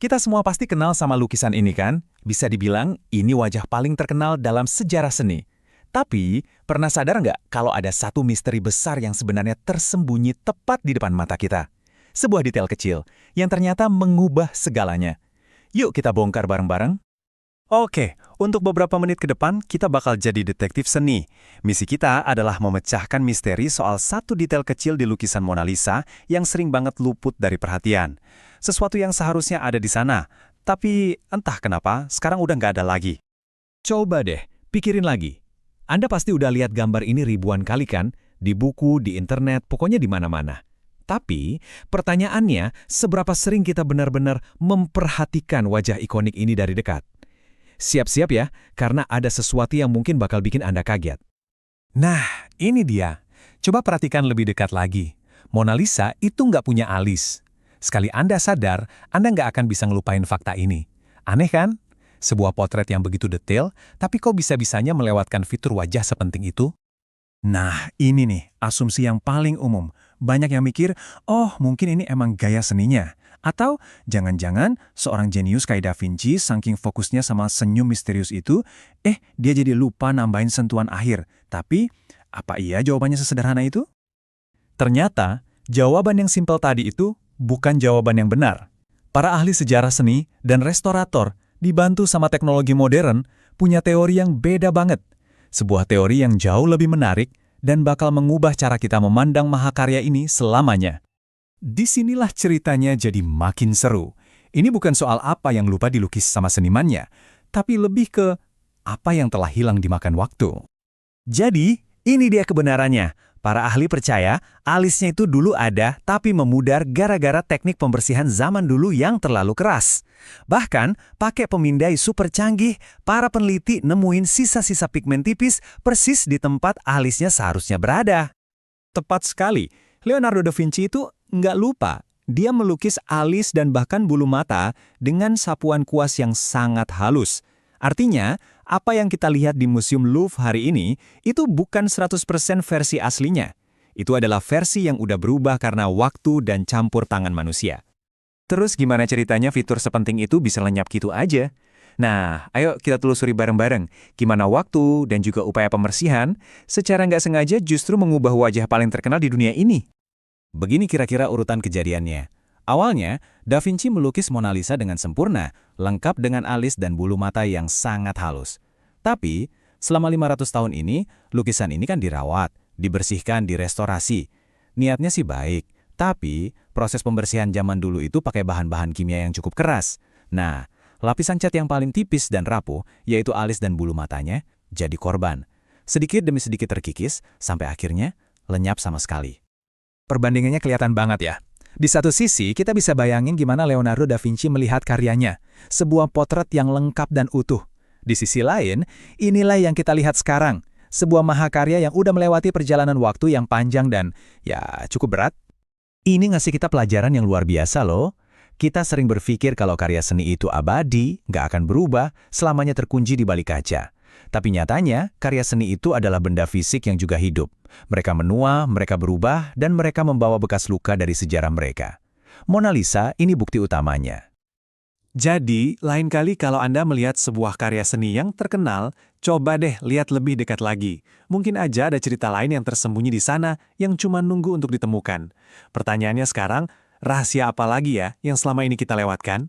Kita semua pasti kenal sama lukisan ini kan? Bisa dibilang ini wajah paling terkenal dalam sejarah seni. Tapi, pernah sadar nggak kalau ada satu misteri besar yang sebenarnya tersembunyi tepat di depan mata kita? Sebuah detail kecil yang ternyata mengubah segalanya. Yuk kita bongkar bareng-bareng. Oke, untuk beberapa menit ke depan, kita bakal jadi detektif seni. Misi kita adalah memecahkan misteri soal satu detail kecil di lukisan Mona Lisa yang sering banget luput dari perhatian. Sesuatu yang seharusnya ada di sana, tapi entah kenapa sekarang udah nggak ada lagi. Coba deh, pikirin lagi. Anda pasti udah lihat gambar ini ribuan kali kan? Di buku, di internet, pokoknya di mana-mana. Tapi, pertanyaannya, seberapa sering kita benar-benar memperhatikan wajah ikonik ini dari dekat? Siap-siap ya, karena ada sesuatu yang mungkin bakal bikin Anda kaget. Nah, ini dia. Coba perhatikan lebih dekat lagi. Mona Lisa itu nggak punya alis. Sekali Anda sadar, Anda nggak akan bisa ngelupain fakta ini. Aneh kan? Sebuah potret yang begitu detail, tapi kok bisa-bisanya melewatkan fitur wajah sepenting itu? Nah, ini nih, asumsi yang paling umum. Banyak yang mikir, oh mungkin ini emang gaya seninya. Atau jangan-jangan seorang jenius kayak Da Vinci saking fokusnya sama senyum misterius itu, dia jadi lupa nambahin sentuhan akhir. Tapi, apa iya jawabannya sesederhana itu? Ternyata, jawaban yang simpel tadi itu bukan jawaban yang benar. Para ahli sejarah seni dan restorator dibantu sama teknologi modern punya teori yang beda banget. Sebuah teori yang jauh lebih menarik dan bakal mengubah cara kita memandang mahakarya ini selamanya. Disinilah ceritanya jadi makin seru. Ini bukan soal apa yang lupa dilukis sama senimannya, tapi lebih ke apa yang telah hilang dimakan waktu. Jadi, ini dia kebenarannya. Para ahli percaya, alisnya itu dulu ada tapi memudar gara-gara teknik pembersihan zaman dulu yang terlalu keras. Bahkan, pakai pemindai super canggih, para peneliti nemuin sisa-sisa pigmen tipis persis di tempat alisnya seharusnya berada. Tepat sekali, Leonardo da Vinci itu nggak lupa. Dia melukis alis dan bahkan bulu mata dengan sapuan kuas yang sangat halus. Artinya, apa yang kita lihat di Museum Louvre hari ini, itu bukan 100% versi aslinya. Itu adalah versi yang udah berubah karena waktu dan campur tangan manusia. Terus gimana ceritanya fitur sepenting itu bisa lenyap gitu aja? Nah, ayo kita telusuri bareng-bareng. Gimana waktu dan juga upaya pembersihan, secara nggak sengaja justru mengubah wajah paling terkenal di dunia ini. Begini kira-kira urutan kejadiannya. Awalnya, Da Vinci melukis Mona Lisa dengan sempurna, lengkap dengan alis dan bulu mata yang sangat halus. Tapi, selama 500 tahun ini, lukisan ini kan dirawat, dibersihkan, direstorasi. Niatnya sih baik, tapi proses pembersihan zaman dulu itu pakai bahan-bahan kimia yang cukup keras. Nah, lapisan cat yang paling tipis dan rapuh, yaitu alis dan bulu matanya, jadi korban. Sedikit demi sedikit terkikis, sampai akhirnya lenyap sama sekali. Perbandingannya kelihatan banget ya. Di satu sisi, kita bisa bayangin gimana Leonardo da Vinci melihat karyanya, sebuah potret yang lengkap dan utuh. Di sisi lain, inilah yang kita lihat sekarang, sebuah mahakarya yang udah melewati perjalanan waktu yang panjang dan, ya, cukup berat. Ini ngasih kita pelajaran yang luar biasa loh. Kita sering berpikir kalau karya seni itu abadi, nggak akan berubah, selamanya terkunci di balik kaca. Tapi nyatanya, karya seni itu adalah benda fisik yang juga hidup. Mereka menua, mereka berubah, dan mereka membawa bekas luka dari sejarah mereka. Mona Lisa ini bukti utamanya. Jadi, lain kali kalau Anda melihat sebuah karya seni yang terkenal, coba deh lihat lebih dekat lagi. Mungkin aja ada cerita lain yang tersembunyi di sana yang cuma nunggu untuk ditemukan. Pertanyaannya sekarang, rahasia apa lagi ya yang selama ini kita lewatkan?